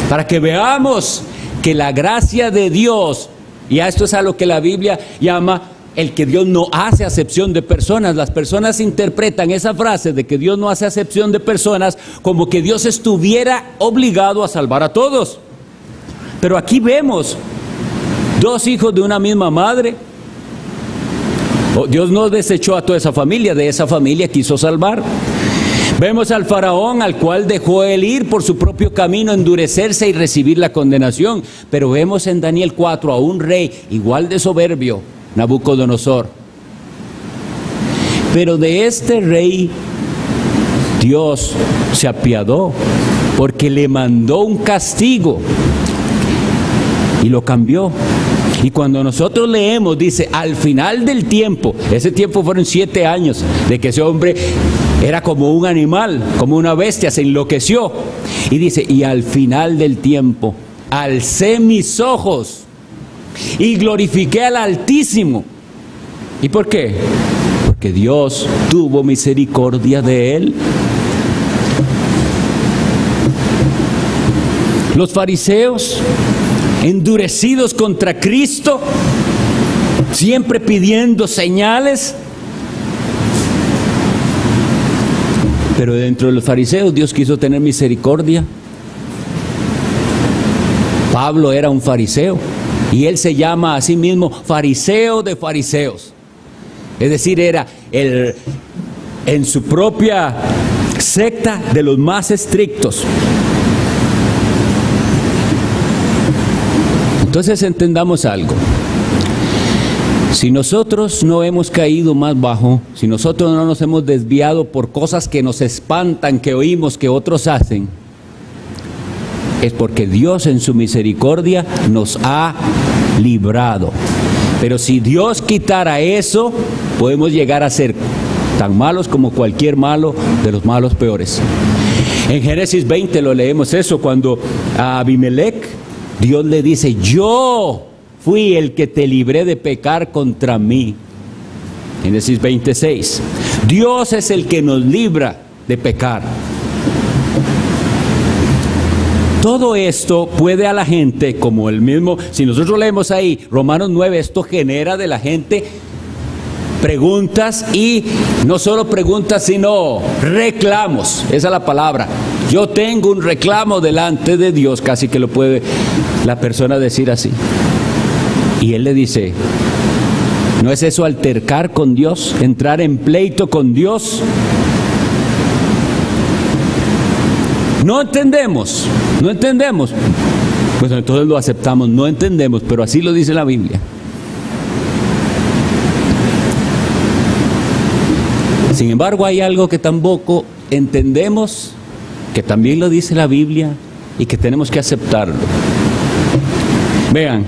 para que veamos que la gracia de Dios Y a esto es a lo que la Biblia llama el que Dios no hace acepción de personas. Las personas interpretan esa frase de que Dios no hace acepción de personas como que Dios estuviera obligado a salvar a todos. Pero aquí vemos dos hijos de una misma madre. Dios no desechó a toda esa familia, de esa familia quiso salvar. Vemos al faraón, al cual dejó él ir por su propio camino, endurecerse y recibir la condenación. Pero vemos en Daniel 4 a un rey igual de soberbio, Nabucodonosor. Pero de este rey Dios se apiadó, porque le mandó un castigo y lo cambió. Y cuando nosotros leemos, dice, al final del tiempo, ese tiempo fueron 7 años, de que ese hombre era como un animal, como una bestia, se enloqueció. Y dice, y al final del tiempo, alcé mis ojos y glorifiqué al Altísimo. ¿Y por qué? Porque Dios tuvo misericordia de él. Los fariseos, endurecidos contra Cristo, siempre pidiendo señales. Pero dentro de los fariseos Dios quiso tener misericordia. Pablo era un fariseo y él se llama a sí mismo fariseo de fariseos. Es decir, era en su propia secta de los más estrictos. Entonces entendamos algo. Si nosotros no hemos caído más bajo, si nosotros no nos hemos desviado por cosas que nos espantan, que oímos que otros hacen, es porque Dios en su misericordia nos ha librado. Pero si Dios quitara eso, podemos llegar a ser tan malos como cualquier malo de los malos peores. En Génesis 20 lo leemos eso, cuando a Abimelech Dios le dice, yo fui el que te libré de pecar contra mí. Génesis 26. Dios es el que nos libra de pecar. Todo esto puede a la gente, como el mismo, si nosotros leemos ahí Romanos 9, esto genera de la gente preguntas, y no solo preguntas, sino reclamos. Esa es la palabra. Yo tengo un reclamo delante de Dios, casi que lo puede la persona decir así. Y él le dice, ¿no es eso altercar con Dios? ¿Entrar en pleito con Dios? No entendemos. Pues entonces lo aceptamos, no entendemos, pero así lo dice la Biblia. Sin embargo, hay algo que tampoco entendemos, que también lo dice la Biblia y que tenemos que aceptarlo. Vean,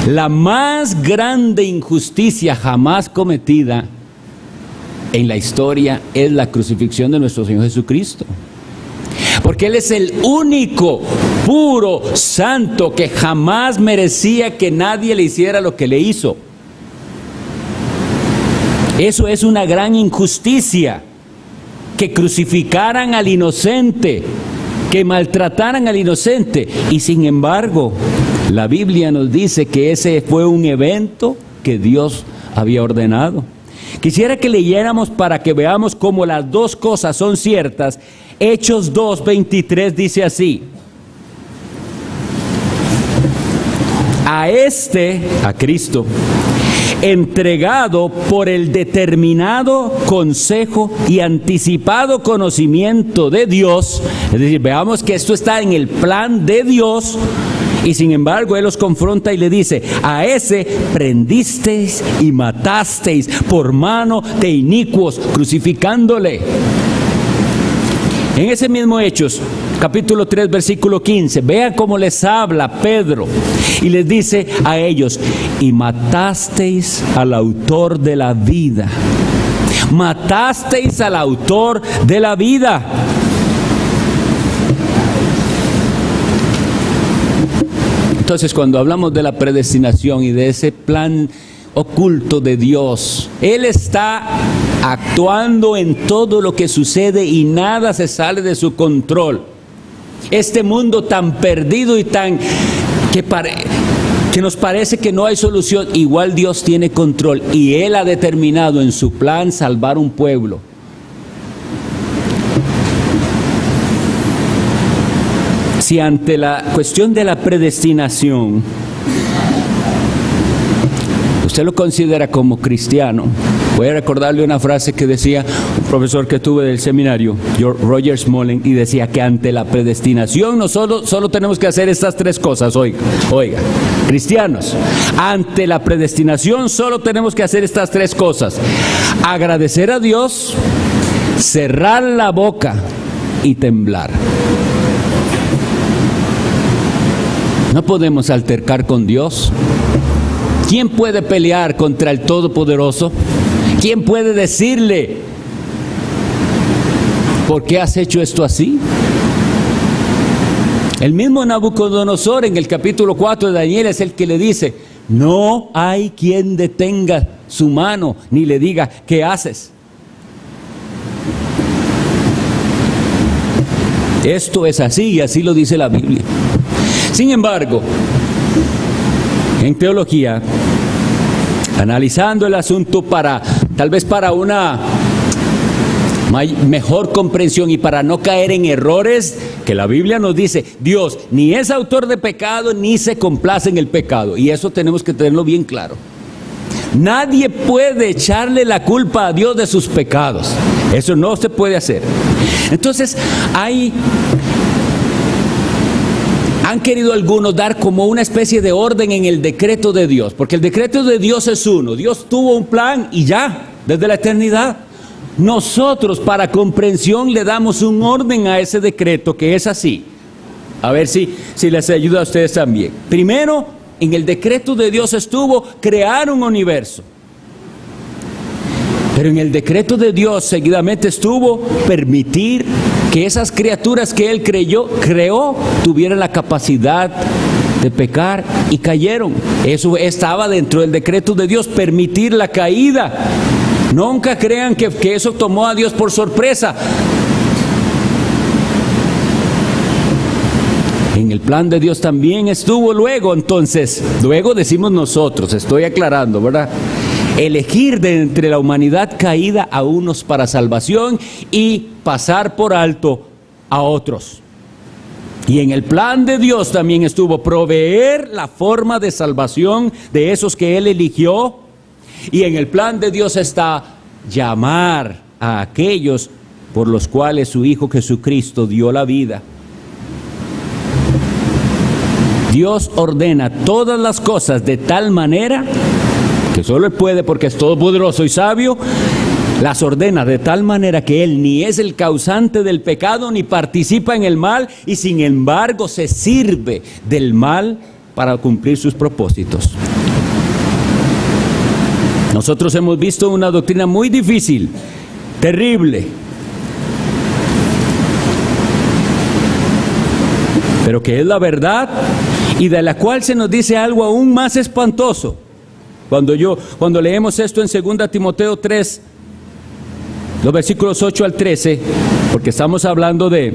la más grande injusticia jamás cometida en la historia es la crucifixión de nuestro Señor Jesucristo. Porque Él es el único, puro, santo, que jamás merecía que nadie le hiciera lo que le hizo. Eso es una gran injusticia, que crucificaran al inocente, que maltrataran al inocente. Y sin embargo, la Biblia nos dice que ese fue un evento que Dios había ordenado. Quisiera que leyéramos para que veamos cómo las dos cosas son ciertas. Hechos 2:23 dice así: a Cristo, entregado por el determinado consejo y anticipado conocimiento de Dios. Es decir, veamos que esto está en el plan de Dios, y sin embargo Él los confronta y le dice: a ese prendisteis y matasteis por mano de inicuos, crucificándole. En ese mismo Hechos, capítulo 3, versículo 15, vean cómo les habla Pedro y les dice a ellos: y matasteis al autor de la vida. Matasteis al autor de la vida. Entonces, cuando hablamos de la predestinación y de ese plan oculto de Dios, Él está actuando en todo lo que sucede y nada se sale de su control. Este mundo tan perdido y tan que que nos parece que no hay solución, igual Dios tiene control y Él ha determinado en su plan salvar un pueblo. Si ante la cuestión de la predestinación usted lo considera como cristiano, voy a recordarle una frase que decía un profesor que tuve del seminario, Roger Smolin, y decía que ante la predestinación nosotros solo tenemos que hacer estas tres cosas. Oiga, cristianos, ante la predestinación solo tenemos que hacer estas tres cosas: agradecer a Dios, cerrar la boca y temblar. No podemos altercar con Dios. ¿Quién puede pelear contra el Todopoderoso? ¿Quién puede decirle, ¿por qué has hecho esto así? El mismo Nabucodonosor en el capítulo 4 de Daniel es el que le dice, no hay quien detenga su mano ni le diga, ¿qué haces? Esto es así y así lo dice la Biblia. Sin embargo, en teología, analizando el asunto tal vez para una mejor comprensión y para no caer en errores, que la Biblia nos dice, Dios ni es autor de pecado ni se complace en el pecado, y eso tenemos que tenerlo bien claro. Nadie puede echarle la culpa a Dios de sus pecados, eso no se puede hacer. Entonces han querido algunos dar como una especie de orden en el decreto de Dios, porque el decreto de Dios es uno. Dios tuvo un plan y ya, desde la eternidad. Nosotros, para comprensión, le damos un orden a ese decreto que es así. A ver si les ayuda a ustedes también. Primero, en el decreto de Dios estuvo crear un universo. Pero en el decreto de Dios seguidamente estuvo permitir que esas criaturas que Él creó tuvieran la capacidad de pecar y cayeron. Eso estaba dentro del decreto de Dios, permitir la caída. Nunca crean que eso tomó a Dios por sorpresa. En el plan de Dios también estuvo luego, luego decimos nosotros, estoy aclarando, ¿verdad? Elegir de entre la humanidad caída a unos para salvación y pasar por alto a otros. Y en el plan de Dios también estuvo proveer la forma de salvación de esos que Él eligió. Y en el plan de Dios está llamar a aquellos por los cuales su Hijo Jesucristo dio la vida. Dios ordena todas las cosas de tal manera que solo Él puede, porque es todopoderoso y sabio, las ordena de tal manera que Él ni es el causante del pecado ni participa en el mal, y sin embargo se sirve del mal para cumplir sus propósitos. Nosotros hemos visto una doctrina muy difícil, terrible, pero que es la verdad y de la cual se nos dice algo aún más espantoso. Cuando leemos esto en 2 Timoteo 3, los versículos 8 al 13, porque estamos hablando de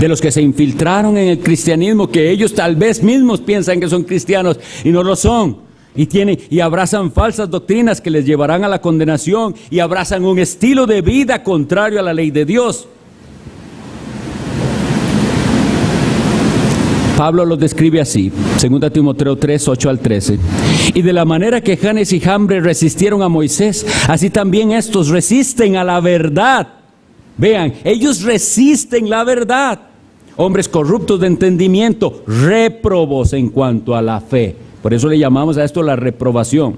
los que se infiltraron en el cristianismo, que ellos tal vez mismos piensan que son cristianos y no lo son, y abrazan falsas doctrinas que les llevarán a la condenación, y abrazan un estilo de vida contrario a la ley de Dios. Pablo los describe así, 2 Timoteo 3, 8 al 13. Y de la manera que Janes y Jambres resistieron a Moisés, así también estos resisten a la verdad. Vean, ellos resisten la verdad. Hombres corruptos de entendimiento, réprobos en cuanto a la fe. Por eso le llamamos a esto la reprobación.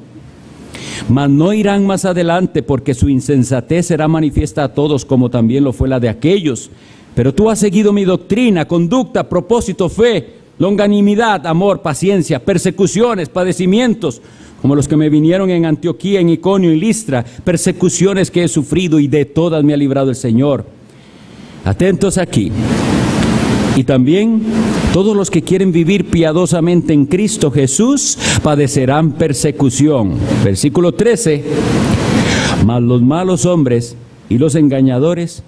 Mas no irán más adelante, porque su insensatez será manifiesta a todos, como también lo fue la de aquellos. Pero tú has seguido mi doctrina, conducta, propósito, fe, longanimidad, amor, paciencia, persecuciones, padecimientos, como los que me vinieron en Antioquía, en Iconio y Listra, persecuciones que he sufrido, y de todas me ha librado el Señor. Atentos aquí. Y también todos los que quieren vivir piadosamente en Cristo Jesús padecerán persecución. Versículo 13. Mas los malos hombres y los engañadores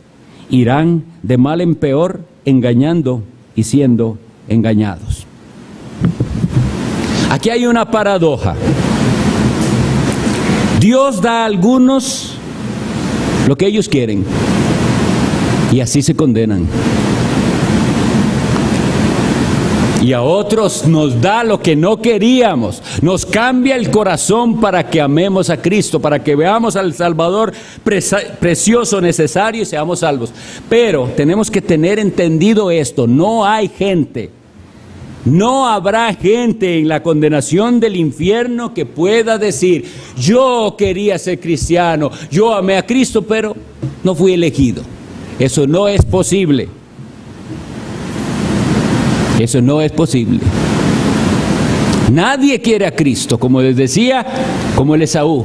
irán de mal en peor, engañando y siendo engañados. Aquí hay una paradoja. Dios da a algunos lo que ellos quieren y así se condenan. Y a otros nos da lo que no queríamos, nos cambia el corazón para que amemos a Cristo, para que veamos al Salvador precioso, necesario y seamos salvos. Pero tenemos que tener entendido esto, no hay gente, no habrá gente en la condenación del infierno que pueda decir, yo quería ser cristiano, yo amé a Cristo, pero no fui elegido. Eso no es posible. Eso no es posible. Nadie quiere a Cristo, como les decía, como el Esaú.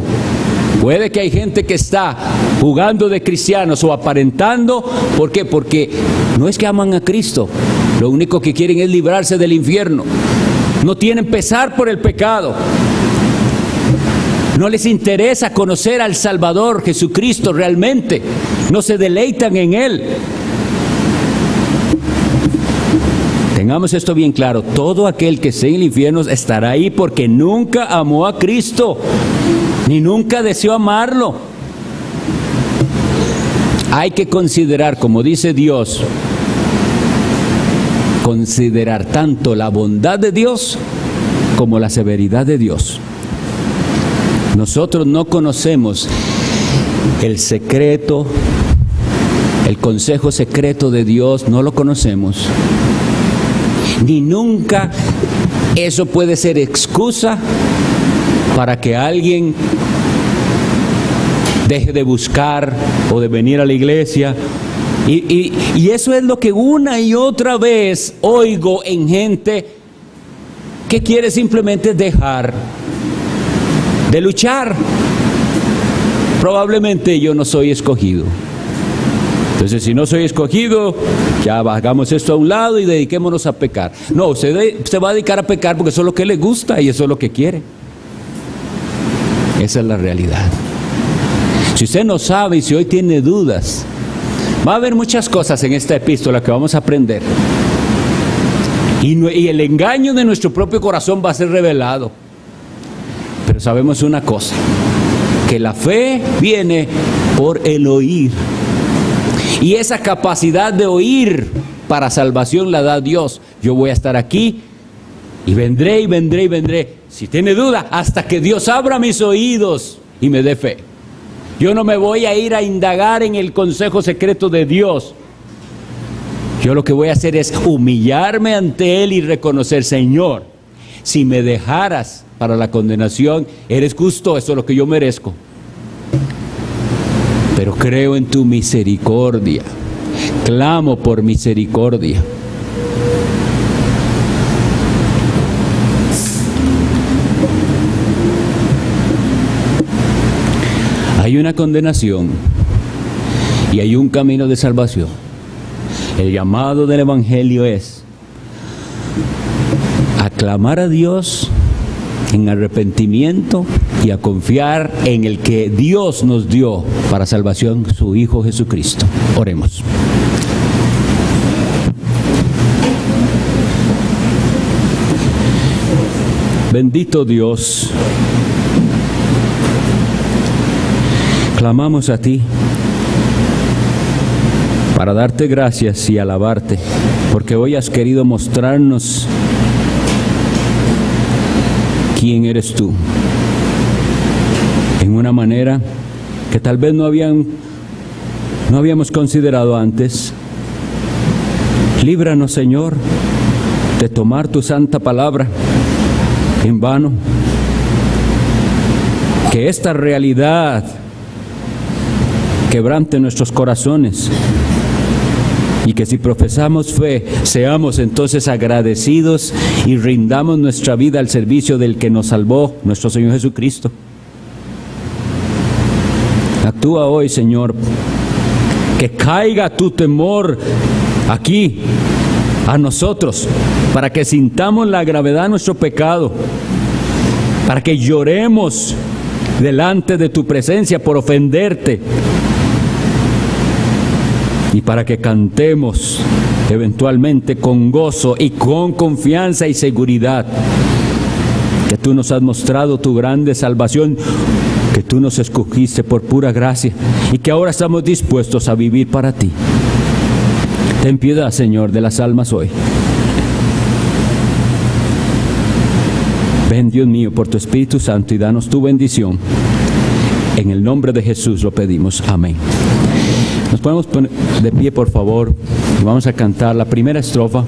Puede que hay gente que está jugando de cristianos o aparentando. ¿Por qué? Porque no es que aman a Cristo. Lo único que quieren es librarse del infierno. No tienen pesar por el pecado. No les interesa conocer al Salvador Jesucristo realmente. No se deleitan en Él. Tengamos esto bien claro, todo aquel que esté en el infierno estará ahí porque nunca amó a Cristo, ni nunca deseó amarlo. Hay que considerar, como dice Dios, considerar tanto la bondad de Dios como la severidad de Dios. Nosotros no conocemos el secreto, el consejo secreto de Dios, no lo conocemos. Ni nunca eso puede ser excusa para que alguien deje de buscar o de venir a la iglesia. Y eso es lo que una y otra vez oigo en gente que quiere simplemente dejar de luchar. Probablemente yo no soy escogido. Entonces, si no soy escogido, ya hagamos esto a un lado y dediquémonos a pecar. No, usted se va a dedicar a pecar porque eso es lo que le gusta y eso es lo que quiere. Esa es la realidad. Si usted no sabe y si hoy tiene dudas, va a haber muchas cosas en esta epístola que vamos a aprender. Y el engaño de nuestro propio corazón va a ser revelado. Pero sabemos una cosa, que la fe viene por el oír. Y esa capacidad de oír para salvación la da Dios. Yo voy a estar aquí y vendré y vendré y vendré. Si tiene duda, hasta que Dios abra mis oídos y me dé fe. Yo no me voy a ir a indagar en el consejo secreto de Dios. Yo lo que voy a hacer es humillarme ante Él y reconocer, Señor, si me dejaras para la condenación, eres justo, eso es lo que yo merezco. Pero creo en tu misericordia, clamo por misericordia. Hay una condenación y hay un camino de salvación. El llamado del Evangelio es a clamar a Dios en arrepentimiento y a confiar en el que Dios nos dio para salvación, su Hijo Jesucristo. Oremos. Bendito Dios, clamamos a ti para darte gracias y alabarte, porque hoy has querido mostrarnos quién eres tú, en una manera que tal vez no habíamos considerado antes. Líbranos, Señor, de tomar tu santa palabra en vano. Que esta realidad quebrante nuestros corazones y que si profesamos fe, seamos entonces agradecidos y rindamos nuestra vida al servicio del que nos salvó, nuestro Señor Jesucristo. Actúa hoy, Señor, que caiga tu temor aquí a nosotros, para que sintamos la gravedad de nuestro pecado, para que lloremos delante de tu presencia por ofenderte, y para que cantemos eventualmente con gozo y con confianza y seguridad que tú nos has mostrado tu grande salvación, que tú nos escogiste por pura gracia y que ahora estamos dispuestos a vivir para ti. Ten piedad, Señor, de las almas hoy. Ven, Dios mío, por tu Espíritu Santo y danos tu bendición. En el nombre de Jesús lo pedimos. Amén. Nos podemos poner de pie, por favor, y vamos a cantar la primera estrofa.